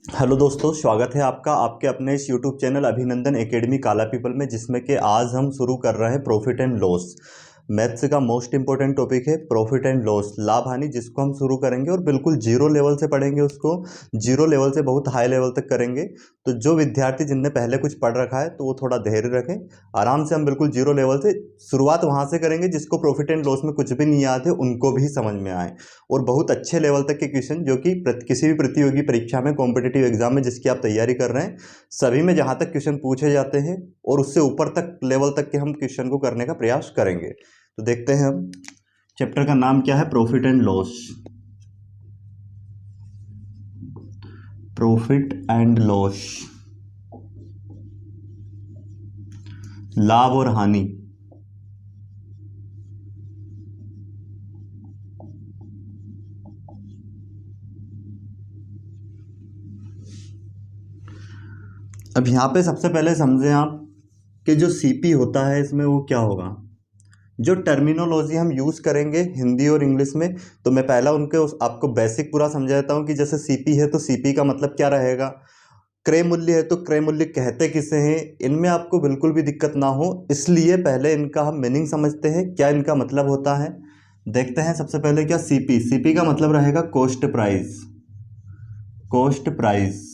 Hello दोस्तों, स्वागत है आपका आपके अपने इस यूट्यूब चैनल अभिनंदन एकेडमी काला पीपल में, जिसमें कि आज हम शुरू कर रहे हैं प्रॉफिट एंड लॉस। मैथ्स का मोस्ट इंपॉर्टेंट टॉपिक है प्रॉफिट एंड लॉस, लाभ हानि, जिसको हम शुरू करेंगे और बिल्कुल जीरो लेवल से पढ़ेंगे। उसको जीरो लेवल से बहुत हाई लेवल तक करेंगे। तो जो विद्यार्थी जिनने पहले कुछ पढ़ रखा है तो वो थोड़ा धैर्य रखें। आराम से हम बिल्कुल जीरो लेवल से शुरुआत वहाँ से करेंगे जिसको प्रॉफिट एंड लॉस में कुछ भी नहीं आते उनको भी समझ में आए, और बहुत अच्छे लेवल तक के क्वेश्चन जो कि किसी भी प्रतियोगी परीक्षा में, कॉम्पिटिटिव एग्जाम में जिसकी आप तैयारी कर रहे हैं, सभी में जहाँ तक क्वेश्चन पूछे जाते हैं और उससे ऊपर तक लेवल तक के हम क्वेश्चन को करने का प्रयास करेंगे। तो देखते हैं हम चैप्टर का नाम क्या है, profit and loss. Profit and loss, लाभ और हानि। अब यहाँ पे सबसे पहले समझें आप कि जो सीपी होता है इसमें वो क्या होगा। जो टर्मिनोलॉजी हम यूज़ करेंगे हिंदी और इंग्लिश में, तो मैं पहला उनके आपको बेसिक पूरा समझा देता हूँ कि जैसे सीपी है तो सीपी का मतलब क्या रहेगा, क्रय मूल्य है तो क्रय मूल्य कहते किसे हैं। इनमें आपको बिल्कुल भी दिक्कत ना हो, इसलिए पहले इनका हम मीनिंग समझते हैं, क्या इनका मतलब होता है। देखते हैं सबसे पहले क्या सीपी। सीपी का मतलब रहेगा कॉस्ट प्राइस। कॉस्ट प्राइस,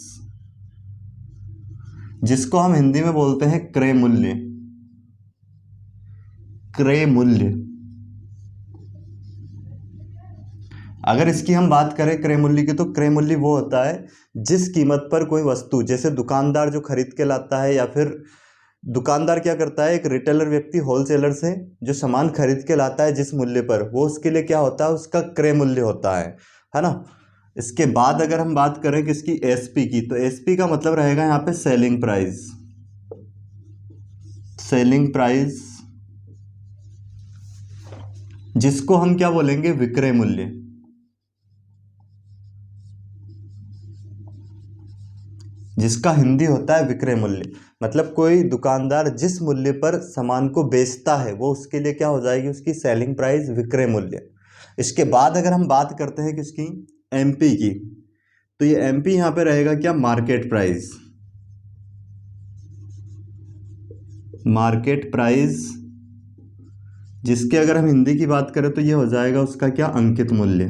जिसको हम हिंदी में बोलते हैं क्रय मूल्य। क्रय मूल्य, अगर इसकी हम बात करें क्रय मूल्य की, तो क्रय मूल्य वो होता है जिस कीमत पर कोई वस्तु, जैसे दुकानदार जो खरीद के लाता है, या फिर दुकानदार क्या करता है, एक रिटेलर व्यक्ति होलसेलर से जो सामान खरीद के लाता है जिस मूल्य पर, वो उसके लिए क्या होता है, उसका क्रय मूल्य होता है ना। इसके बाद अगर हम बात करें किसकी, एसपी की, तो एसपी का मतलब रहेगा यहाँ पे सेलिंग प्राइस। सेलिंग प्राइस, जिसको हम क्या बोलेंगे, विक्रय मूल्य। जिसका हिंदी होता है विक्रय मूल्य। मतलब कोई दुकानदार जिस मूल्य पर सामान को बेचता है वो उसके लिए क्या हो जाएगी, उसकी सेलिंग प्राइस, विक्रय मूल्य। इसके बाद अगर हम बात करते हैं किसकी, एमपी की, तो ये एमपी यहाँ पे रहेगा क्या, मार्केट प्राइस। मार्केट प्राइस, जिसके अगर हम हिंदी की बात करें तो ये हो जाएगा उसका क्या, अंकित मूल्य।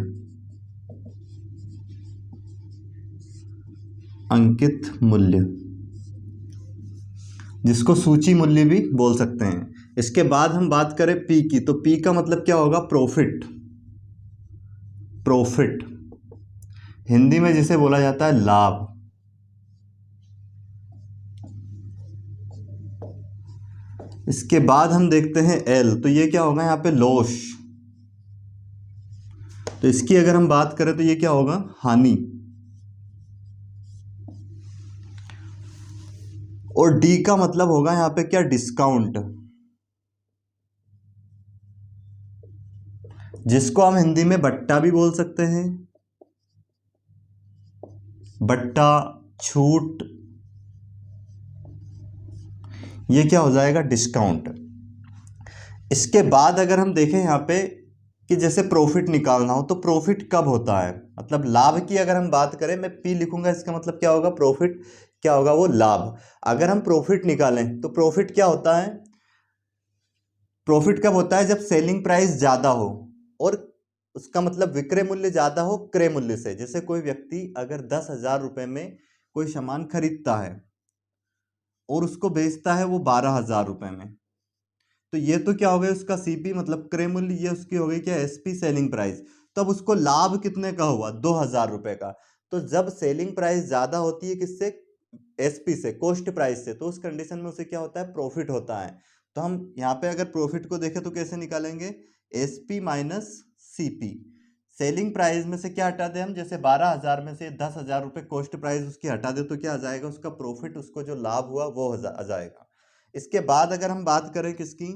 अंकित मूल्य, जिसको सूची मूल्य भी बोल सकते हैं। इसके बाद हम बात करें पी की, तो पी का मतलब क्या होगा, प्रॉफिट। प्रॉफिट, हिंदी में जिसे बोला जाता है लाभ। इसके बाद हम देखते हैं एल, तो ये क्या होगा यहाँ पे, लॉस। तो इसकी अगर हम बात करें तो ये क्या होगा, हानि। और डी का मतलब होगा यहाँ पे क्या, डिस्काउंट, जिसको हम हिंदी में बट्टा भी बोल सकते हैं। बट्टा, छूट, ये क्या हो जाएगा, डिस्काउंट। इसके बाद अगर हम देखें यहाँ पे कि जैसे प्रॉफिट निकालना हो, तो प्रॉफिट कब होता है, मतलब लाभ की अगर हम बात करें, मैं पी लिखूंगा, इसका मतलब क्या होगा, प्रॉफिट क्या होगा, वो लाभ। अगर हम प्रॉफिट निकालें तो प्रॉफिट क्या होता है, प्रॉफिट कब होता है, जब सेलिंग प्राइस ज़्यादा हो और उसका मतलब विक्रय मूल्य ज़्यादा हो क्रय मूल्य से। जैसे कोई व्यक्ति अगर 10,000 रुपये में कोई सामान खरीदता है और उसको बेचता है वो 12,000 रुपये में, तो ये तो क्या हो गया उसका सीपी, मतलब क्रय मूल्य, ये उसकी हो गई क्या, एसपी, सेलिंग प्राइस। तो अब उसको लाभ कितने का हुआ, 2,000 रुपये का। तो जब सेलिंग प्राइस ज़्यादा होती है किससे, एसपी से, कॉस्ट प्राइस से, तो उस कंडीशन में उसे क्या होता है, प्रॉफिट होता है। तो हम यहाँ पे अगर प्रॉफिट को देखें तो कैसे निकालेंगे, SP minus CP. Selling price में से क्या हटा दें हम, जैसे 12,000 में से 10,000 रुपये कॉस्ट प्राइस उसकी हटा दे तो क्या आ जाएगा, उसका प्रॉफिट, उसको जो लाभ हुआ वो आ जाएगा। इसके बाद अगर हम बात करें किसकी,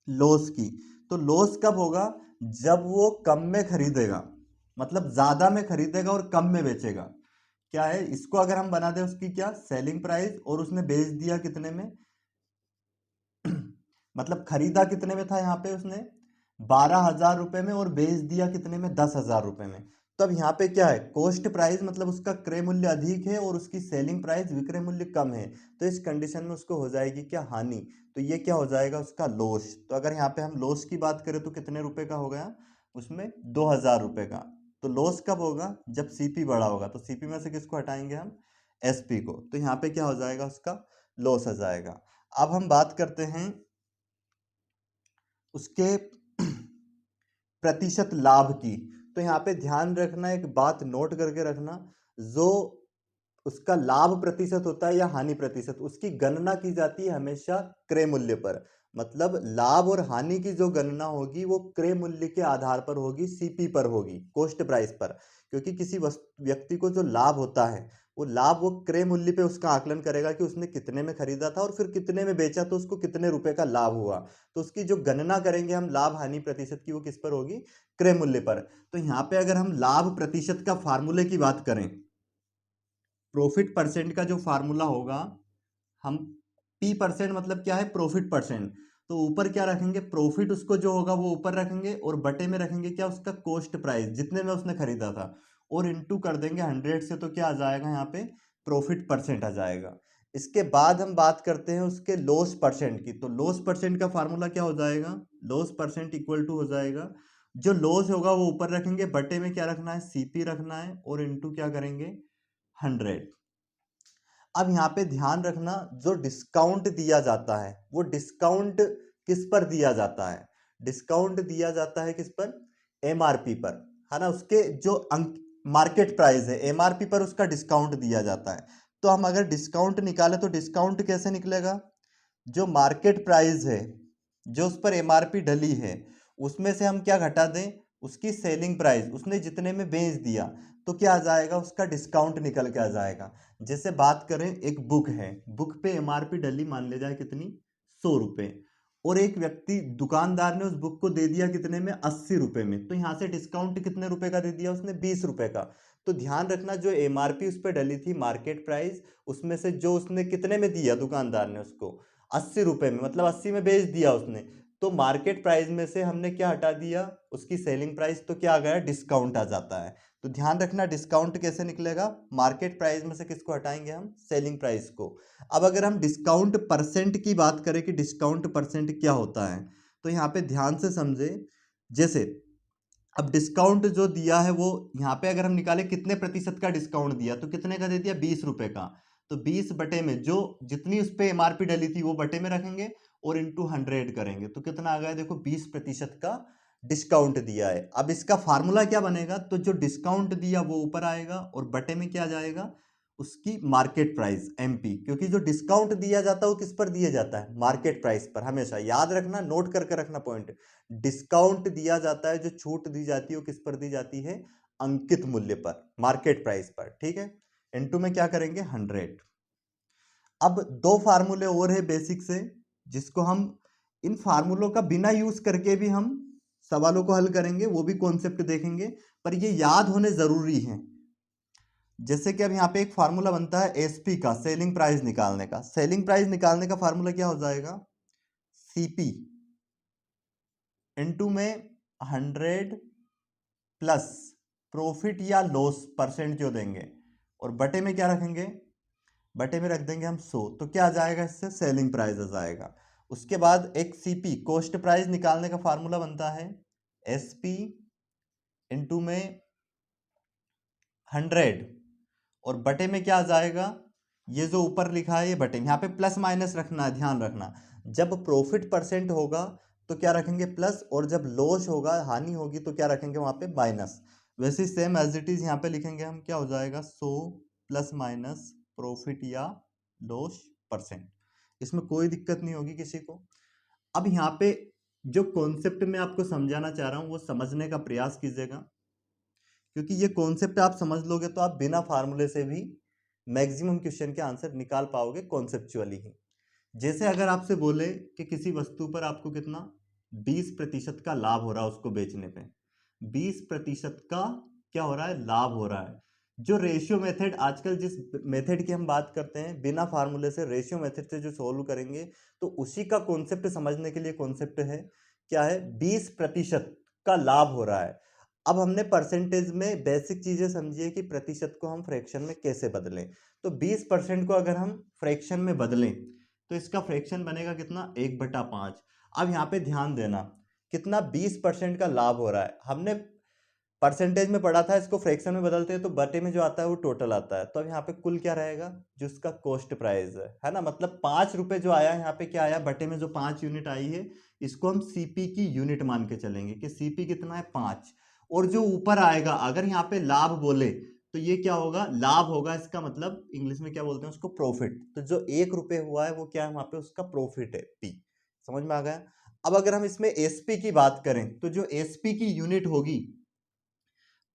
लॉस की, तो लॉस कब होगा, जब वो कम में खरीदेगा, मतलब ज्यादा में खरीदेगा और कम में बेचेगा। क्या है, इसको अगर हम बना दें उसकी क्या, सेलिंग प्राइस, और उसने बेच दिया कितने में, मतलब खरीदा कितने में था यहाँ पे उसने, 12,000 रुपए में, और बेच दिया कितने में, 10,000 रुपए में। तो अब यहाँ पे क्या है, कॉस्ट प्राइस मतलब उसका क्रय मूल्य अधिक है और उसकी सेलिंग प्राइस विक्रय मूल्य कम है, तो इस कंडीशन में उसको हो जाएगी क्या, हानि। तो ये क्या हो जाएगा, उसका लॉस। तो अगर यहाँ पे हम लॉस की बात करें तो कितने रुपए का हो गया, उसमें 2000 रुपए का। तो लॉस कब होगा, जब सीपी बड़ा होगा। तो सीपी में से किसको हटाएंगे हम, एसपी को। तो यहाँ पे क्या हो जाएगा, उसका लॉस आ जाएगा। अब हम बात करते हैं उसके प्रतिशत लाभ की। तो यहाँ पे ध्यान रखना, एक बात नोट करके रखना, जो उसका लाभ प्रतिशत होता है या हानि प्रतिशत, उसकी गणना की जाती है हमेशा क्रय मूल्य पर। मतलब लाभ और हानि की जो गणना होगी वो क्रय मूल्य के आधार पर होगी, सीपी पर होगी, कॉस्ट प्राइस पर। क्योंकि किसी व्यक्ति को जो लाभ होता है वो क्रय मूल्य पे उसका आकलन करेगा कि उसने कितने में खरीदा था और फिर कितने में बेचा तो उसको कितने रुपए का लाभ हुआ। तो उसकी जो गणना करेंगे हम लाभ हानि प्रतिशत की, वो किस पर होगी, क्रय मूल्य पर। तो यहाँ पे अगर हम लाभ प्रतिशत का फार्मूले की बात करें, प्रॉफिट परसेंट का जो फार्मूला होगा, हम पी परसेंट मतलब क्या है, प्रॉफिट परसेंट। तो ऊपर क्या रखेंगे, प्रॉफिट उसको जो होगा वो ऊपर रखेंगे और बटे में रखेंगे क्या, उसका कॉस्ट प्राइस जितने में उसने खरीदा था, और इनटू कर देंगे 100 से। तो क्या आ जाएगा यहाँ पे, प्रॉफिट परसेंट आ जाएगा। इसके बाद हम बात करते हैं उसके लॉस परसेंट की। तो लॉस परसेंट का फार्मूला क्या हो जाएगा, लॉस परसेंट इक्वल टू हो जाएगा, जो लॉस होगा वो ऊपर रखेंगे, बटे में क्या रखना है, सीपी रखना है, और इनटू क्या करेंगे, 100। अब यहाँ पे ध्यान रखना, जो डिस्काउंट दिया जाता है वो डिस्काउंट किस पर दिया जाता है, डिस्काउंट दिया जाता है किस पर, एमआरपी पर, है ना। उसके जो अंक मार्केट प्राइस है, एमआरपी पर उसका डिस्काउंट दिया जाता है। तो हम अगर डिस्काउंट निकालें तो डिस्काउंट कैसे निकलेगा, जो मार्केट प्राइस है, जो उस पर एमआरपी डली है, उसमें से हम क्या घटा दें, उसकी सेलिंग प्राइस, उसने जितने में बेच दिया, तो क्या आ जाएगा, उसका डिस्काउंट निकल के आ जाएगा। जैसे बात करें, एक बुक है, बुक पे एमआरपी डली मान ले जाए कितनी, 100 रुपए, और एक व्यक्ति दुकानदार ने उस बुक को दे दिया कितने में, 80 रुपए में। तो यहाँ से डिस्काउंट कितने रुपए का दे दिया उसने, 20 रुपए का। तो ध्यान रखना, जो एमआरपी उस पर डली थी मार्केट प्राइस, उसमें से जो उसने कितने में दिया दुकानदार ने उसको, 80 रुपए में, मतलब 80 में बेच दिया उसने। तो मार्केट प्राइस में से हमने क्या हटा दिया, उसकी सेलिंग प्राइस। तो क्या आ गया, डिस्काउंट आ जाता है। तो ध्यान रखना, डिस्काउंट कैसे निकलेगा, मार्केट प्राइस में से किसको हटाएंगे हम, सेलिंग प्राइस को। अब अगर हम डिस्काउंट परसेंट की बात करें कि डिस्काउंट परसेंट क्या होता है, तो यहाँ पे ध्यान से समझे। जैसे अब डिस्काउंट जो दिया है वो यहाँ पे अगर हम निकाले कितने प्रतिशत का डिस्काउंट दिया, तो कितने का दे दिया, 20 रुपए का। तो 20 बटे में जो जितनी उस पर एमआरपी डली थी वो बटे में रखेंगे और इंटू 100 करेंगे। तो कितना आ गया, देखो 20% का डिस्काउंट दिया है। अब इसका फार्मूला क्या बनेगा, तो जो डिस्काउंट दिया वो ऊपर आएगा और बटे में क्या जाएगा, उसकी मार्केट प्राइस, एमपी। क्योंकि जो डिस्काउंट दिया जाता है वो किस पर दिया जाता है, मार्केट प्राइस पर। हमेशा याद रखना, नोट करके रखना पॉइंट, डिस्काउंट दिया जाता है, जो छूट दी जाती है वो किस पर दी जाती है, अंकित मूल्य पर, मार्केट प्राइस पर, ठीक है। इनटू में क्या करेंगे, 100। अब दो फार्मूले और है बेसिक से, जिसको हम इन फार्मूलों का बिना यूज करके भी हम सवालों को हल करेंगे, वो भी कॉन्सेप्ट देखेंगे, पर ये याद होने जरूरी है। जैसे कि अब यहाँ पे एक फार्मूला बनता है एसपी का, सेलिंग प्राइस निकालने का। सेलिंग प्राइस निकालने का फार्मूला क्या हो जाएगा, सीपी इनटू में 100 प्लस प्रॉफिट या लॉस परसेंट जो देंगे, और बटे में क्या रखेंगे, बटे में रख देंगे हम 100। तो क्या आ जाएगा, इससे सेलिंग प्राइस आ जाएगा। उसके बाद एक सीपी, कॉस्ट प्राइस निकालने का फार्मूला बनता है एसपी इनटू में 100, और बटे में क्या आ जाएगा, ये जो ऊपर लिखा है ये बटे में, यहाँ पे प्लस माइनस रखना है, ध्यान रखना। जब प्रॉफिट परसेंट होगा तो क्या रखेंगे, प्लस, और जब लॉस होगा, हानि होगी, तो क्या रखेंगे वहां पे, माइनस। वैसे सेम एज इट इज यहाँ पे लिखेंगे हम, क्या हो जाएगा, 100 प्लस माइनस प्रॉफिट या लॉस परसेंट। इसमें कोई दिक्कत नहीं होगी किसी को। अब यहाँ पे जो कॉन्सेप्ट मैं आपको समझाना चाह रहा हूँ वो समझने का प्रयास कीजिएगा, क्योंकि ये कॉन्सेप्ट आप समझ लोगे तो आप बिना फार्मूले से भी मैक्सिमम क्वेश्चन के आंसर निकाल पाओगे कॉन्सेप्चुअली ही। जैसे अगर आपसे बोले कि किसी वस्तु पर आपको कितना, 20% का लाभ हो रहा है उसको बेचने पे, 20% का क्या हो रहा है, लाभ हो रहा है। जो रेशियो मेथड, आजकल जिस मेथड की हम बात करते हैं बिना फार्मूले से, रेशियो मेथड से जो सोल्व करेंगे, तो उसी का कॉन्सेप्ट समझने के लिए कॉन्सेप्ट है, क्या है, 20% का लाभ हो रहा है। अब हमने परसेंटेज में बेसिक चीजें समझी है कि प्रतिशत को हम फ्रैक्शन में कैसे बदलें। तो 20% को अगर हम फ्रैक्शन में बदलें तो इसका फ्रैक्शन बनेगा कितना, 1/5। अब यहाँ पे ध्यान देना, कितना, 20% का लाभ हो रहा है। हमने परसेंटेज में पढ़ा था, इसको फ्रैक्शन में बदलते हैं तो बटे में जो आता है वो टोटल आता है। तो अब यहाँ पे कुल क्या रहेगा, जो उसका कॉस्ट प्राइस है ना, मतलब 5 रुपए जो आया यहाँ पे क्या आया, बटे में जो 5 यूनिट आई है इसको हम सीपी की यूनिट मान के चलेंगे कि सीपी कितना है, 5। और जो ऊपर आएगा, अगर यहाँ पे लाभ बोले तो ये क्या होगा, लाभ होगा, इसका मतलब इंग्लिश में क्या बोलते हैं उसको, प्रॉफिट। तो जो 1 रुपए हुआ है वो क्या है वहां पे, उसका प्रॉफिट है, पी। समझ में आ गया। अब अगर हम इसमें एसपी की बात करें तो जो एसपी की यूनिट होगी,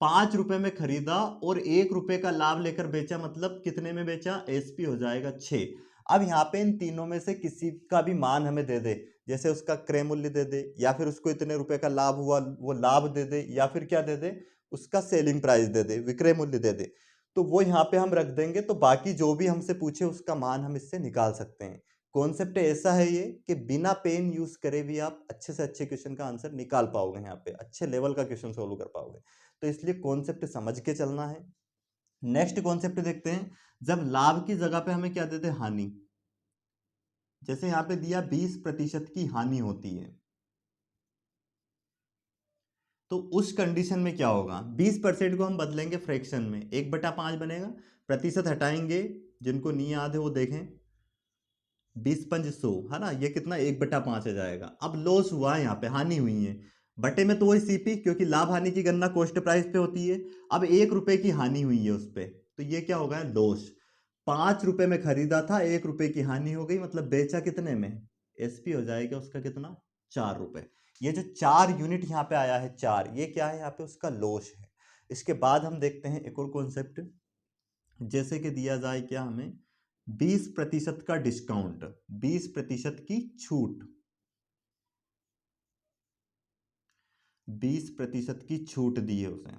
5 रुपए में खरीदा और 1 रुपए का लाभ लेकर बेचा, मतलब कितने में बेचा, एसपी हो जाएगा 6। अब यहाँ पे इन तीनों में से किसी का भी मान हमें दे दे, जैसे उसका क्रय मूल्य दे दे, या फिर उसको इतने रुपए का लाभ हुआ वो लाभ दे दे, या फिर क्या दे दे, उसका सेलिंग प्राइस दे दे, विक्रय मूल्य दे दे, तो वो यहाँ पे हम रख देंगे। तो बाकी जो भी हमसे पूछे उसका मान हम इससे निकाल सकते हैं। कॉन्सेप्ट ऐसा है ये कि बिना पेन यूज करे भी आप अच्छे से अच्छे क्वेश्चन का आंसर निकाल पाओगे, यहाँ पे अच्छे लेवल का क्वेश्चन सोल्व कर पाओगे। तो इसलिए कॉन्सेप्ट समझ के चलना है। नेक्स्ट कॉन्सेप्ट देखते हैं, जब लाभ की जगह पे हमें क्या देते हैं, हानि। जैसे यहाँ पे दिया 20% की हानि होती है, तो उस कंडीशन में क्या होगा, 20% को हम बदलेंगे फ्रैक्शन में, 1/5 बनेगा। प्रतिशत हटाएंगे, जिनको नहीं याद है वो देखें, 20×100 है ना, ये कितना, 1/5 आ जाएगा। अब लॉस हुआ है, यहाँ पे हानि हुई है, बटे में तो वही सीपी, क्योंकि लाभ हानि की गणना कॉस्ट प्राइस पे होती है। अब 1 रुपए की हानि हुई है उस पे, तो ये क्या होगा, लॉस। 5 रुपए में खरीदा था, 1 रुपए की हानि हो गई, मतलब बेचा कितने में, एसपी हो जाएगा उसका कितना, 4 रुपए। ये जो 4 यूनिट यहाँ पे आया है, 4, ये क्या है यहाँ पे, उसका लॉस है। इसके बाद हम देखते हैं एक और कॉन्सेप्ट, जैसे कि दिया जाए क्या हमें, 20% का डिस्काउंट, 20% की छूट, 20% की छूट दी है उसे,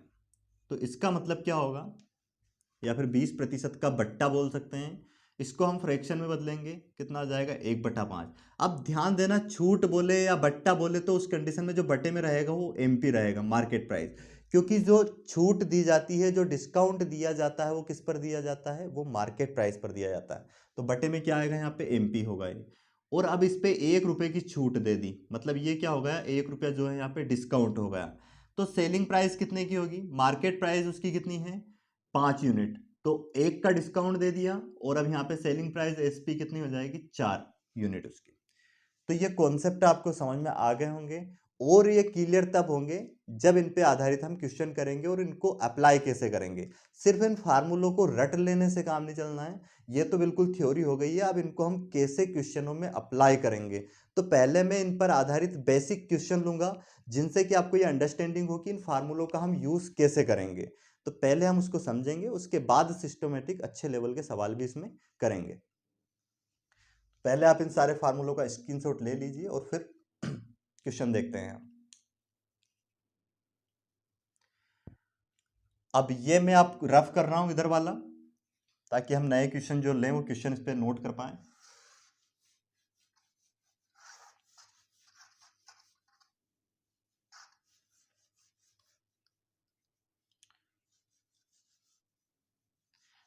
तो इसका मतलब क्या होगा, या फिर 20% का बट्टा बोल सकते हैं। इसको हम फ्रैक्शन में बदलेंगे, कितना आ जाएगा, 1/5। अब ध्यान देना, छूट बोले या बट्टा बोले तो उस कंडीशन में जो बटे में रहेगा वो एमपी रहेगा, मार्केट प्राइस। क्योंकि जो छूट दी जाती है, जो डिस्काउंट दिया जाता है, वो किस पर दिया जाता है, वो मार्केट प्राइस पर दिया जाता है। तो बटे में क्या आएगा, यहाँ पे एमपी होगा ये। और अब इस पे 1 रुपए की छूट दे दी, मतलब ये क्या हो गया, 1 रुपया जो है यहाँ पे डिस्काउंट हो गया। तो सेलिंग प्राइस कितने की होगी, मार्केट प्राइस उसकी कितनी है, 5 यूनिट, तो 1 का डिस्काउंट दे दिया, और अब यहाँ पे सेलिंग प्राइस एसपी कितनी हो जाएगी, 4 यूनिट उसकी। तो ये कॉन्सेप्ट आपको समझ में आ गए होंगे, और ये क्लियर तब होंगे जब इन पे आधारित हम क्वेश्चन करेंगे और इनको अप्लाई कैसे करेंगे। सिर्फ इन फार्मूलों को रट लेने से काम नहीं चलना है, ये तो बिल्कुल थ्योरी हो गई है, अब इनको हम कैसे क्वेश्चनों में अप्लाई करेंगे। तो पहले मैं इन पर आधारित बेसिक क्वेश्चन लूंगा, जिनसे कि आपको ये अंडरस्टैंडिंग हो कि इन फार्मूलों का हम यूज कैसे करेंगे। तो पहले हम उसको समझेंगे, उसके बाद सिस्टमेटिक अच्छे लेवल के सवाल भी इसमें करेंगे। पहले आप इन सारे फार्मूलों का स्क्रीनशॉट ले लीजिए और फिर क्वेश्चन देखते हैं। अब ये मैं आप रफ कर रहा हूं इधर वाला, ताकि हम नए क्वेश्चन जो लें वो क्वेश्चन इस पे नोट कर पाए।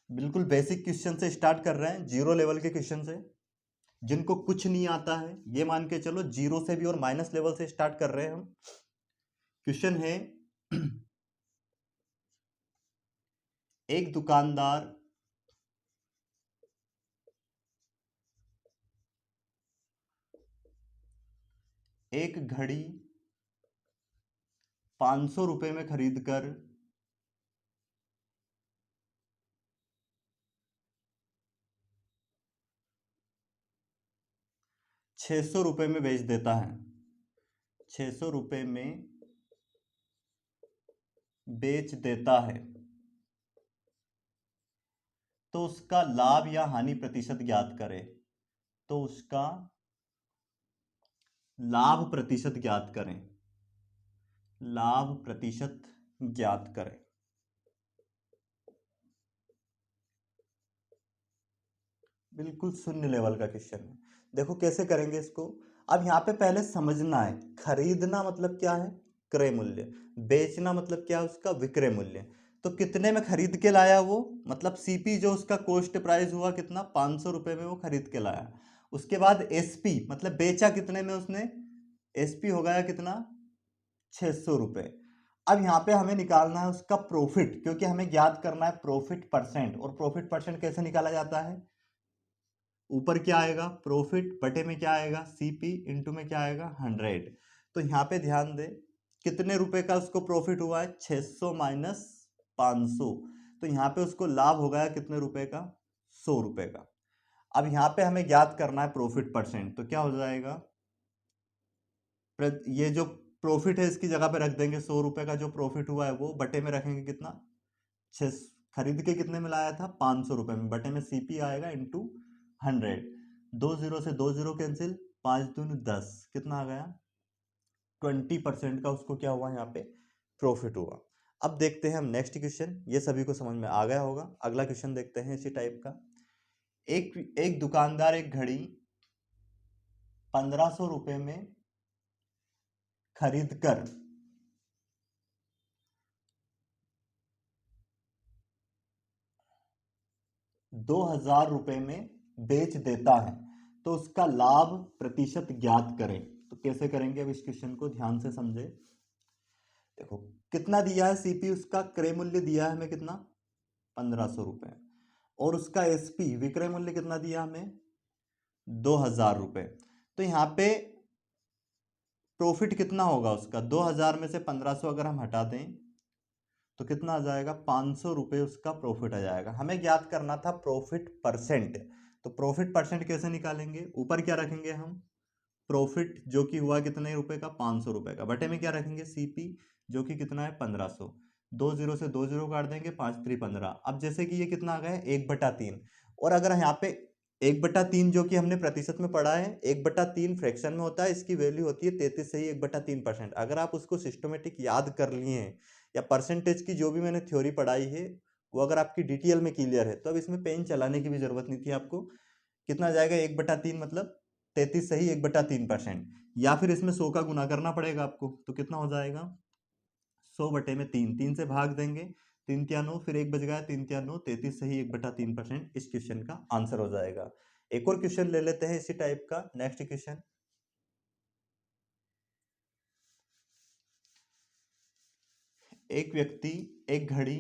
बिल्कुल बेसिक क्वेश्चन से स्टार्ट कर रहे हैं, जीरो लेवल के क्वेश्चन से। जिनको कुछ नहीं आता है ये मान के चलो, जीरो से भी और माइनस लेवल से स्टार्ट कर रहे हैं हम। क्वेश्चन है, एक दुकानदार एक घड़ी 500 रुपए में खरीद कर 600 रुपए में बेच देता है, 600 रुपए में बेच देता है, तो उसका लाभ या हानि प्रतिशत ज्ञात करें। तो उसका लाभ प्रतिशत ज्ञात करें, लाभ प्रतिशत ज्ञात करें। बिल्कुल शून्य लेवल का क्वेश्चन है। देखो कैसे करेंगे इसको। अब यहाँ पे पहले समझना है, खरीदना मतलब क्या है, क्रय मूल्य, बेचना मतलब क्या है उसका विक्रय मूल्य। तो कितने में खरीद के लाया वो, मतलब सीपी जो उसका कॉस्ट प्राइस हुआ कितना, 500 रुपये में वो खरीद के लाया। उसके बाद एसपी मतलब बेचा कितने में उसने, एसपी हो गया कितना, 600 रुपये। अब यहाँ पे हमें निकालना है उसका प्रॉफिट, क्योंकि हमें ज्ञात करना है प्रॉफिट परसेंट। और प्रॉफिट परसेंट कैसे निकाला जाता है, ऊपर क्या आएगा प्रॉफिट, बटे में क्या आएगा सीपी, इंटू में क्या आएगा 100। तो यहाँ पे ध्यान दे कितने रुपए का उसको प्रॉफिट हुआ है, 600 माइनस 500। तो यहाँ पे उसको लाभ हो गया कितने रुपए का, 100 रुपए का। अब यहाँ पे हमें ज्ञात करना है प्रॉफिट परसेंट, तो क्या हो जाएगा, ये जो प्रॉफिट है इसकी जगह पे रख देंगे 100 रुपए का जो प्रॉफिट हुआ है वो, बटे में रखेंगे कितना, छः, खरीद के कितने में लाया था 500 रुपए में, बटे में सीपी आएगा इंटू 100। 2 जीरो से 2 जीरो कैंसिल, 5 दूनी 10, कितना आ गया 20% का उसको क्या हुआ यहाँ पे प्रॉफिट हुआ। अब देखते हैं हम नेक्स्ट क्वेश्चन, ये सभी को समझ में आ गया होगा। अगला क्वेश्चन देखते हैं इसी टाइप का। एक दुकानदार एक घड़ी 1500 रुपए में खरीद कर 2000 रुपए में बेच देता है, तो उसका लाभ प्रतिशत ज्ञात करें। तो कैसे करेंगे, अब इस क्वेश्चन को ध्यान से समझे। देखो कितना दिया है सीपी, उसका क्रय मूल्य दिया है हमें कितना 1500 रुपए, और उसका एसपी विक्रय मूल्य कितना दिया हमें 2000 रुपए। तो यहाँ पे प्रॉफिट कितना होगा उसका, 2000 में से 1500 अगर हम हटा दें तो कितना आ जाएगा, 500 रुपये उसका प्रॉफिट आ जाएगा। हमें ज्ञात करना था प्रॉफिट परसेंट। तो प्रॉफिट परसेंट कैसे निकालेंगे, ऊपर क्या रखेंगे हम प्रॉफिट जो कि हुआ कितने रुपए का 500 रुपए का, बटे में क्या रखेंगे सीपी जो कि कितना है 1500। 2 जीरो से 2 जीरो काट देंगे, 5×3 = 15। अब जैसे कि ये कितना आ गया है 1/3, और अगर यहाँ पे 1/3 जो कि हमने प्रतिशत में पढ़ा है, 1/3 फ्रैक्शन में होता है, इसकी वैल्यू होती है 33 सही 1/3%। अगर आप उसको सिस्टमेटिक याद कर लिए हैं, या परसेंटेज की जो भी मैंने थ्योरी पढ़ाई है वो अगर आपकी डिटेल में क्लियर है, तो अब इसमें पेन चलाने की भी जरूरत नहीं थी आपको। कितना आ जाएगा 1/3 मतलब 33 सही 1/3%, या फिर इसमें 100 का गुना करना पड़ेगा आपको। तो कितना हो जाएगा 100/3, 3 से भाग देंगे, 3×3 = 9, फिर 1 बच गया, 3×3 = 9, 33 सही 1/3%। इस क्वेश्चन का आंसर हो जाएगा। एक और क्वेश्चन ले लेते हैं इसी टाइप का, नेक्स्ट क्वेश्चन। एक व्यक्ति एक घड़ी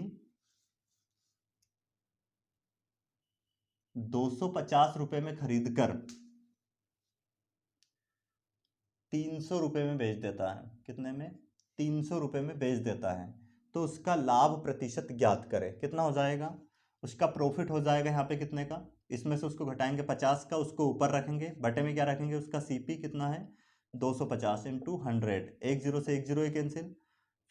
250 रुपए में खरीद कर 300 रुपए में बेच देता है, कितने में 300 रुपए में बेच देता है। तो उसका लाभ प्रतिशत ज्ञात करें, कितना हो जाएगा, उसका प्रॉफिट हो जाएगा यहाँ पे कितने का, इसमें से उसको घटाएंगे 50 का, उसको ऊपर रखेंगे, बटे में क्या रखेंगे उसका सीपी कितना है 250 इंटू 100। 1 जीरो से 1 जीरो ही कैंसिल,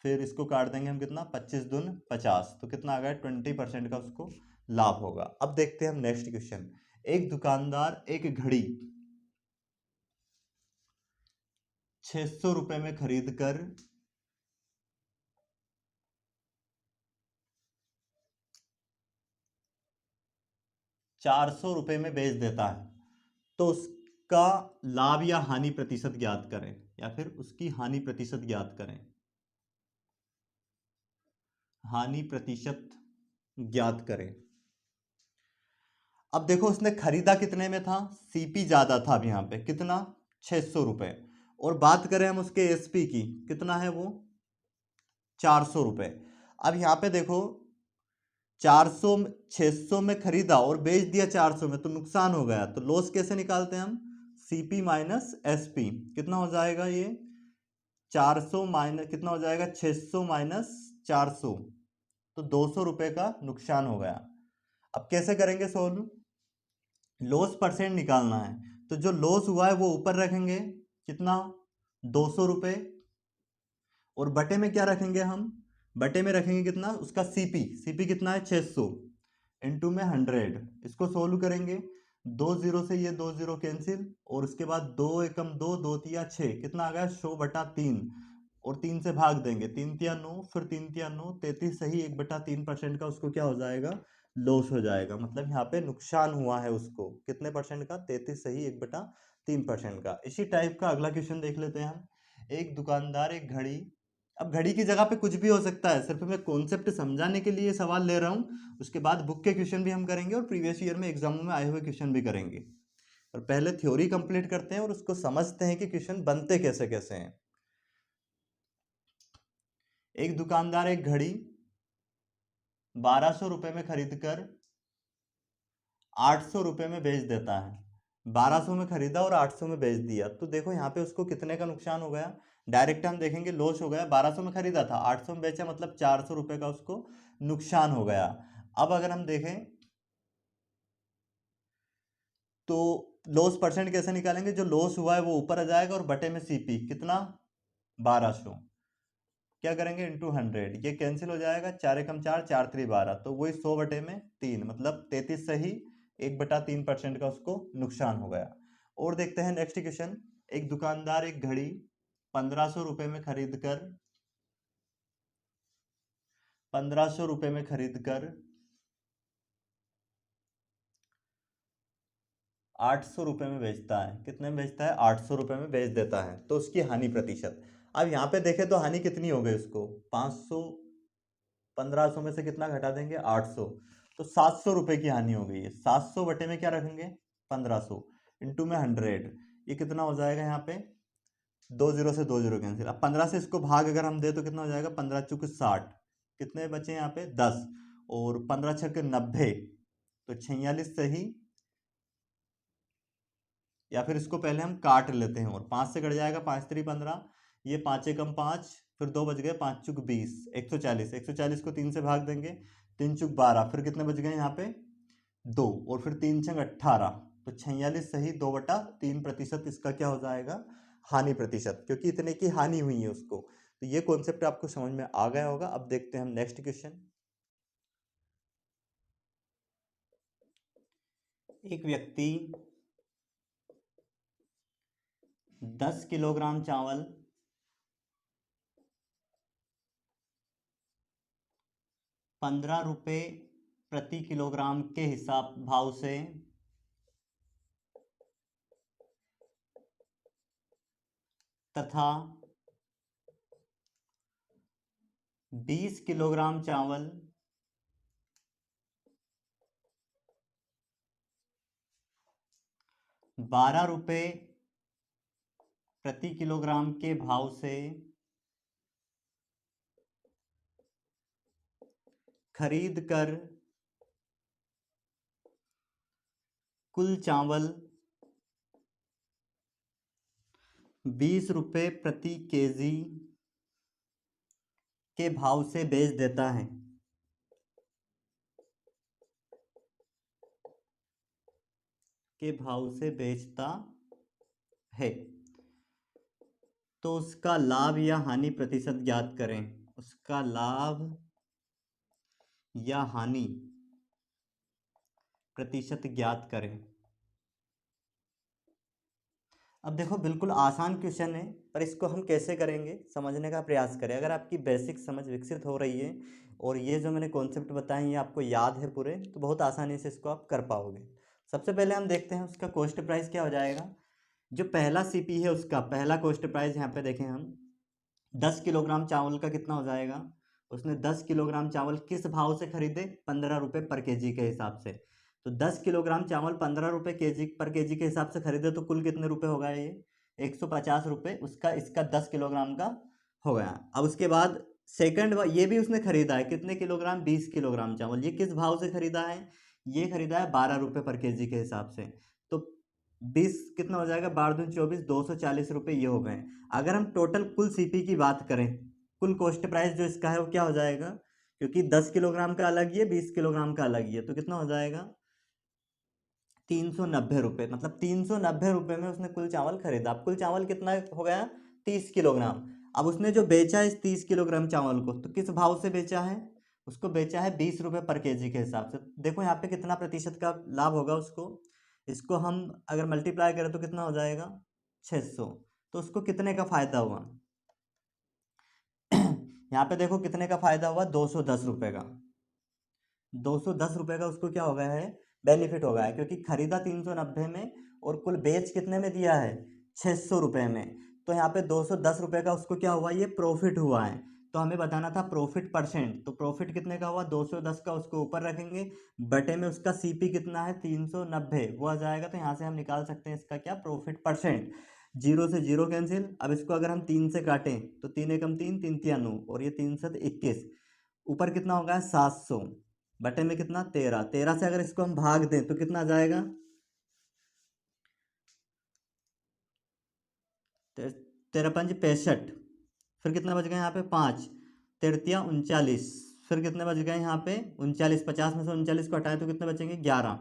फिर इसको काट देंगे हम कितना 25×2 = 50, तो कितना आ गया 20% का उसको लाभ होगा। अब देखते हैं हम नेक्स्ट क्वेश्चन। एक दुकानदार एक घड़ी 600 रुपए में खरीद कर 400 रुपए में बेच देता है, तो उसका लाभ या हानि प्रतिशत ज्ञात करें, या फिर उसकी हानि प्रतिशत ज्ञात करें। हानि प्रतिशत ज्ञात करें। अब देखो उसने खरीदा कितने में था, सीपी ज्यादा था, अब यहाँ पे कितना 600 रुपए, और बात करें हम उसके एसपी की, कितना है वो 400 रुपए। अब यहाँ पे देखो 400 600 में खरीदा और बेच दिया 400 में, तो नुकसान हो गया। तो लॉस कैसे निकालते हैं हम, सीपी माइनस एसपी, कितना हो जाएगा ये 400 माइनस कितना हो जाएगा 600 माइनस 400, तो 200 रुपए का नुकसान हो गया। अब कैसे करेंगे सोल्व, लॉस परसेंट निकालना है, तो जो लॉस हुआ है वो ऊपर रखेंगे कितना 200 रुपए, और बटे में क्या रखेंगे हम, बटे में रखेंगे कितना उसका सीपी, सीपी कितना है 600 इंटू में 100। इसको सोल्व करेंगे, 2 जीरो से ये 2 जीरो कैंसिल, और उसके बाद 2 × 1 = 2, 2×3 = 6, कितना आ गया 100/3, और 3 से भाग देंगे, 3×3 = 9, फिर 3×3 = 9, 33 सही 1/3% का उसको क्या हो जाएगा लॉस हो जाएगा। मतलब यहाँ पे नुकसान हुआ है उसको, कितने परसेंट का 33 सही 1/3% का। इसी टाइप का अगला क्वेश्चन देख लेते हैं हम। एक दुकानदार एक घड़ी अब घड़ी की जगह पे कुछ भी हो सकता है, सिर्फ मैं कॉन्सेप्ट समझाने के लिए सवाल ले रहा हूँ। उसके बाद बुक के क्वेश्चन भी हम करेंगे और प्रीवियस ईयर में एग्जामों में आए हुए क्वेश्चन भी करेंगे। और पहले थ्योरी कंप्लीट करते हैं और उसको समझते हैं कि क्वेश्चन बनते कैसे कैसे हैं। एक दुकानदार एक घड़ी 1200 रुपए में खरीद कर 800 रुपए में बेच देता है। 1200 में खरीदा और 800 में बेच दिया, तो देखो यहाँ पे उसको कितने का नुकसान हो गया। डायरेक्ट हम देखेंगे लॉस हो गया। 1200 में खरीदा था, 800 में बेचा, मतलब 400 रुपए का उसको नुकसान हो गया। अब अगर हम देखें तो लॉस परसेंट कैसे निकालेंगे, जो लॉस हुआ है वो ऊपर आ जाएगा और बटे में सीपी कितना 1200, क्या करेंगे इंटू 100, ये कैंसिल हो जाएगा, 4 एकम 4, 4 3 12, तो वही 100 बटे में 3, मतलब 33 से ही 1/3% का उसको नुकसान हो गया। और देखते हैं नेक्स्ट क्वेश्चन। एक दुकानदार एक घड़ी 1500 रुपए में खरीद कर 1500 रुपए में खरीद कर 800 रुपए में बेचता है। कितने में बेचता है, 800 रुपए में बेच देता है, तो उसकी हानि प्रतिशत। अब यहाँ पे देखें तो हानि कितनी हो गई उसको, 500, 1500 में से कितना घटा देंगे 800, तो 700 रुपए की हानि हो गई है। 700 बटे में क्या रखेंगे 1500 इंटू में 100, ये कितना हो जाएगा यहाँ पे, 20 से 20 कैंसिल। अब 15 से इसको भाग अगर हम दे तो कितना हो जाएगा, 15 चुक 60, कितने बचे यहाँ पे 10, और 15 छक 90, तो 46 से ही, या फिर इसको पहले हम काट लेते हैं और 5 से कट जाएगा, 5 3 15, ये 5 एकम 5, फिर 2 बच गए, 5 चुक 20, 140, 140 को 3 से भाग देंगे, 3 चुक 12, फिर कितने बच गए यहाँ पे 2, और फिर 3 छंग 18, तो 46 सही 2/3% इसका क्या हो जाएगा, हानि प्रतिशत, क्योंकि इतने की हानि हुई है उसको। तो ये कॉन्सेप्ट आपको समझ में आ गया होगा। अब देखते हैं हम नेक्स्ट क्वेश्चन। एक व्यक्ति 10 किलोग्राम चावल 15 रुपए प्रति किलोग्राम के हिसाब भाव से तथा 20 किलोग्राम चावल 12 रुपए प्रति किलोग्राम के भाव से खरीद कर कुल चावल 20 रुपए प्रति केजी के भाव से बेच देता है, के भाव से बेचता है, तो उसका लाभ या हानि प्रतिशत ज्ञात करें। उसका लाभ या हानि प्रतिशत ज्ञात करें। अब देखो बिल्कुल आसान क्वेश्चन है, पर इसको हम कैसे करेंगे समझने का प्रयास करें। अगर आपकी बेसिक समझ विकसित हो रही है और ये जो मैंने कॉन्सेप्ट बताए ये आपको याद है पूरे, तो बहुत आसानी से इसको आप कर पाओगे। सबसे पहले हम देखते हैं उसका कॉस्ट प्राइस क्या हो जाएगा। जो पहला सीपी है उसका पहला कॉस्ट प्राइस यहाँ पे देखें हम, 10 किलोग्राम चावल का कितना हो जाएगा, उसने 10 किलोग्राम चावल किस भाव से खरीदे, 15 रुपये पर केजी के हिसाब से। तो 10 किलोग्राम चावल 15 रुपये केजी पर केजी के हिसाब से खरीदे, तो कुल कितने रुपए हो गए, ये 150 रुपये उसका, इसका 10 किलोग्राम का हो गया। अब उसके बाद सेकंड ये भी उसने खरीदा है कितने किलोग्राम, 20 किलोग्राम चावल, ये किस भाव से खरीदा है, ये खरीदा है 12 रुपये पर केजी के हिसाब से। तो 20 कितना हो जाएगा, 12 दूनी 24, 240 रुपये ये हो गए। अगर हम टोटल कुल सीपी की बात करें, कुल कॉस्ट प्राइस जो इसका है वो क्या हो जाएगा, क्योंकि 10 किलोग्राम का अलग ही है, 20 किलोग्राम का अलग ही है, तो कितना हो जाएगा 390 रुपये, मतलब 390 रुपये में उसने कुल चावल खरीदा। अब कुल चावल कितना हो गया, 30 किलोग्राम। अब उसने जो बेचा है इस 30 किलोग्राम चावल को, तो किस भाव से बेचा है, उसको बेचा है 20 रुपये पर केजी के हिसाब से। देखो यहाँ पे कितना प्रतिशत का लाभ होगा उसको, इसको हम अगर मल्टीप्लाई करें तो कितना हो जाएगा 600, तो उसको कितने का फायदा हुआ यहाँ पे देखो कितने का फायदा हुआ, 210 रुपये का। 210 रुपये का उसको क्या हो गया है, बेनिफिट हो गया है, क्योंकि खरीदा 390 में और कुल बेच कितने में दिया है 600 रुपये में। तो यहाँ पे 210 रुपये का उसको क्या हुआ, ये प्रॉफिट हुआ है। तो हमें बताना था प्रॉफिट परसेंट, तो प्रॉफिट कितने का हुआ, 210 का उसको ऊपर रखेंगे, बटे में उसका सीपी कितना है 390 वो आ जाएगा। तो यहाँ से हम निकाल सकते हैं इसका क्या, प्रॉफिट परसेंट। जीरो से जीरो कैंसिल। अब इसको अगर हम 3 से काटें तो 3 एकम 3, 3 तिया 9 और ये 3 7 21, ऊपर कितना होगा 700, बटे में कितना 13, 13 से अगर इसको हम भाग दें तो कितना आ जाएगा, 13 पंच 65, फिर कितना बच गया यहाँ पे 5, तृतीया 39, फिर कितने बच गए यहाँ पे 39, 50 में से 39 को हटाएं तो कितने बचेंगे 11।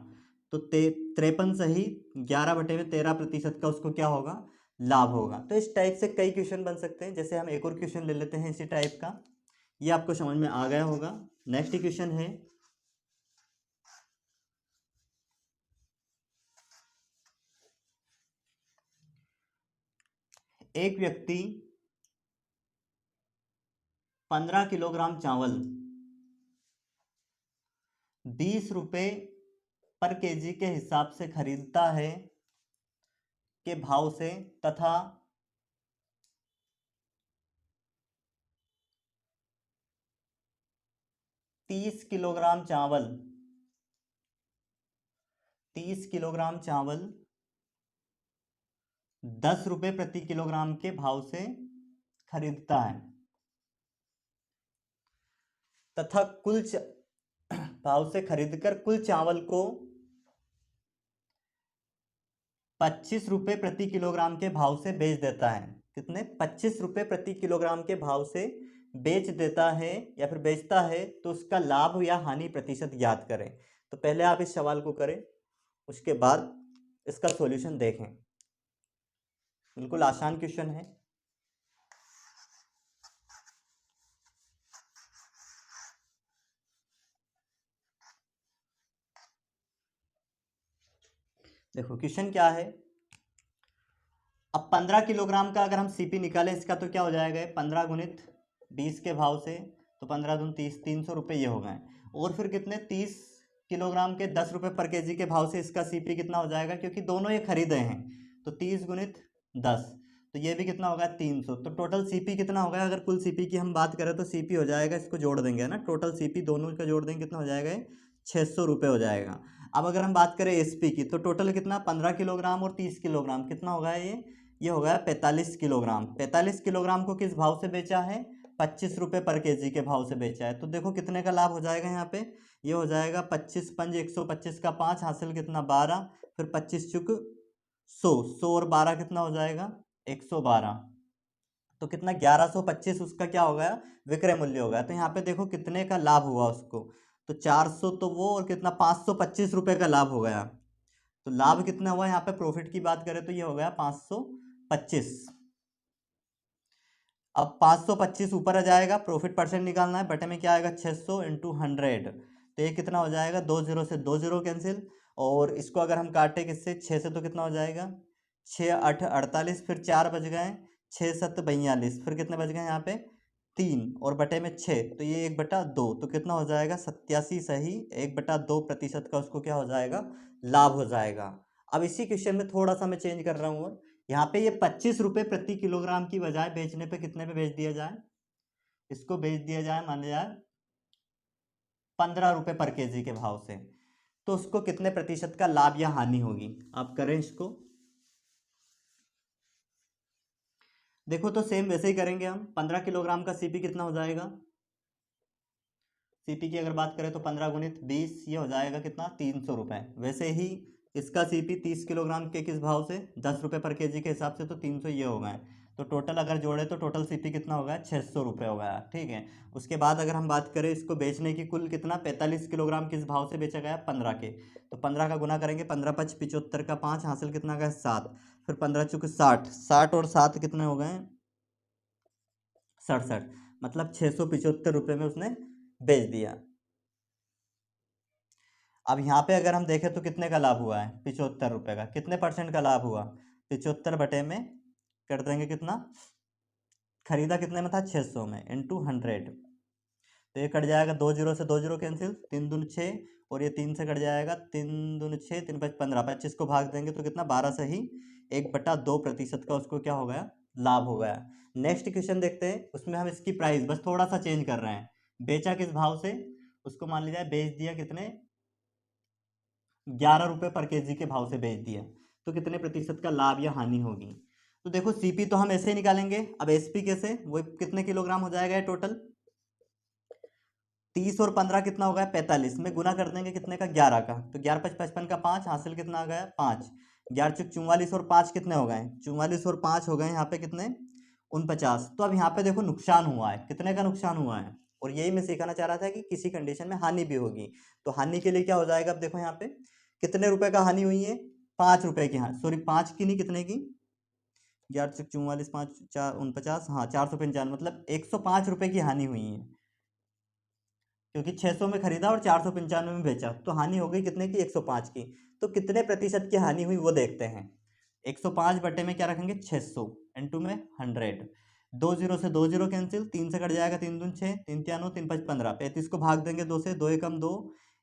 तो 53 सही 11/13% का उसको क्या होगा, लाभ होगा। तो इस टाइप से कई क्वेश्चन बन सकते हैं। जैसे हम एक और क्वेश्चन ले लेते हैं इसी टाइप का, ये आपको समझ में आ गया होगा। नेक्स्ट क्वेश्चन है, एक व्यक्ति 15 किलोग्राम चावल 20 रुपये पर केजी के हिसाब से खरीदता है के भाव से, तथा 30 किलोग्राम चावल 30 किलोग्राम चावल 10 रुपये प्रति किलोग्राम के भाव से खरीदता है, तथा कुल भाव से खरीदकर कुल चावल को 25 रुपये प्रति किलोग्राम के भाव से बेच देता है। कितने, 25 रुपये प्रति किलोग्राम के भाव से बेच देता है या फिर बेचता है, तो उसका लाभ या हानि प्रतिशत ज्ञात करें। तो पहले आप इस सवाल को करें, उसके बाद इसका सॉल्यूशन देखें। बिल्कुल आसान क्वेश्चन है। देखो क्वेश्चन क्या है, अब 15 किलोग्राम का अगर हम सीपी निकालें इसका तो क्या हो जाएगा, 15 गुणित 20 के भाव से, तो 15 दून 30, 300 रुपये ये हो गए। और फिर कितने 30 किलोग्राम के 10 रुपये पर केजी के भाव से इसका सीपी कितना हो जाएगा, क्योंकि दोनों ये खरीदे हैं। तो 30 गुणित 10, तो ये भी कितना होगा 300। तो टोटल सीपी कितना होगा, अगर कुल सीपी की हम बात करें तो सीपी हो जाएगा, इसको जोड़ देंगे ना, टोटल सीपी दोनों का जोड़ देंगे कितना हो जाएगा, 600 रुपये हो जाएगा। अब अगर हम बात करें एसपी की, तो टोटल कितना 15 किलोग्राम और 30 किलोग्राम कितना होगा, ये हो गया 45 किलोग्राम। 45 किलोग्राम को किस भाव से बेचा है, 25 रुपये पर केजी के भाव से बेचा है। तो देखो कितने का लाभ हो जाएगा यहाँ पे, ये हो जाएगा 25 पंज 125 का 5 हासिल कितना 12, फिर 25 चुक 100, 100 और 12 कितना हो जाएगा 112। तो कितना 1125 उसका क्या हो गया, विक्रय मूल्य हो गया। तो यहाँ पे देखो कितने का लाभ हुआ उसको, तो 400 तो वो, और कितना 525 रुपये का लाभ हो गया। तो लाभ कितना हुआ यहाँ पे, प्रॉफिट की बात करें तो ये हो गया 525। अब 525 ऊपर आ जाएगा, प्रॉफिट परसेंट निकालना है, बटे में क्या आएगा 600 इंटू 100। तो ये कितना हो जाएगा, 2 जीरो से 2 जीरो कैंसिल, और इसको अगर हम काटे किससे 6 से तो कितना हो जाएगा 6 8 48, फिर 4 बच गए, 6 7 42, फिर कितने बच गए यहाँ पे 3, और बटे में 6, तो ये 1/2, तो कितना हो जाएगा 87 सही 1/2% का उसको क्या हो जाएगा, लाभ हो जाएगा। अब इसी क्वेश्चन में थोड़ा सा मैं चेंज कर रहा हूँ, यहाँ पे ये 25 रुपये प्रति किलोग्राम की बजाय बेचने पे कितने पे बेच दिया जाए, इसको बेच दिया जाए मान लिया 15 रुपये पर केजी के भाव से, तो उसको कितने प्रतिशत का लाभ या हानि होगी, आप करें इसको। देखो तो सेम वैसे ही करेंगे हम, 15 किलोग्राम का सीपी कितना हो जाएगा, सीपी की अगर बात करें तो 15 गुणित 20 ये हो जाएगा कितना 300 रुपये। वैसे ही इसका सीपी 30 किलोग्राम के किस भाव से, 10 रुपये पर केजी के हिसाब से, तो 300 ये हो गए। तो टोटल अगर जोड़े तो टोटल सीपी कितना हो गया 600 रुपये हो गया, ठीक है। उसके बाद अगर हम बात करें इसको बेचने की, कुल कितना 45 किलोग्राम किस भाव से बेचा गया 15 के, तो 15 का गुना करेंगे, 15 5 75 का 5 हासिल कितना गया 7, फिर 15 चुके 60, 60 और 7 कितने हो गए 67, मतलब 675 रुपये में उसने बेच दिया। अब यहाँ पे अगर हम देखें तो कितने का लाभ हुआ है 75 रुपये का, कितने परसेंट का लाभ हुआ 75 बटे में कर देंगे कितना, खरीदा कितने में था 600 में, इंटू 100। तो ये कट जाएगा 2 जीरो से 2 जीरो कैंसिल, 3 दून 6, और ये 3 से कट जाएगा, 3 दून 6, 3 5 15, 25 को भाग देंगे तो कितना 12 से ही 1/2% का उसको क्या हो गया, लाभ हो गया। नेक्स्ट क्वेश्चन देखते हैं, उसमें हम इसकी प्राइस बस थोड़ा सा चेंज कर रहे हैं। बेचा किस भाव से, उसको मान लीजिए बेच दिया कितने, 11 रुपये पर केजी के भाव से बेच दिया, तो कितने प्रतिशत का लाभ या हानि होगी। तो देखो सीपी तो हम ऐसे ही निकालेंगे, अब एसपी कैसे, वो कितने किलोग्राम हो जाएगा टोटल, 30 और 15 कितना होगा 45 में गुना कर देंगे कितने का 11 का, तो 11 5 55 का 5 हासिल कितना आ गया 5, 11 चुक 44 और 5 कितने हो गए 44 और 5 हो गए यहाँ पे कितने 49। तो अब यहाँ पे देखो नुकसान हुआ है, कितने का नुकसान हुआ है, और यही मैं सिखाना चाह रहा था कि किसी कंडीशन में हानि भी होगी। तो हानि के लिए क्या हो जाएगा, अब देखो यहाँ पे कितने रुपए का हानि हुई है, 5 रुपए की, हाँ सॉरी 5 की नहीं कितने की, 11 चुक 44 5 4 49, हाँ 455, मतलब 105 रुपए की हानि हुई है, क्योंकि 600 में खरीदा और 495 में बेचा, तो हानि हो गई कितने की 105 की। तो कितने प्रतिशत की हानि हुई वो देखते हैं। 105 बटे में क्या रखेंगे 600, इनटू में 100, 2 जीरो से 2 जीरो कैंसिल, 3 से कट जाएगा 3 दून 6, 3 तिया 9, 3 5 15, 35 को भाग देंगे 2 से, 2 एकम 2,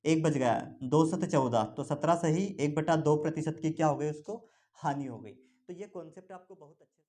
1 बच गया, 2 7 14, तो 17 सही 1/2% की क्या हो गई उसको हानि हो गई। तो ये कॉन्सेप्ट आपको बहुत अच्छे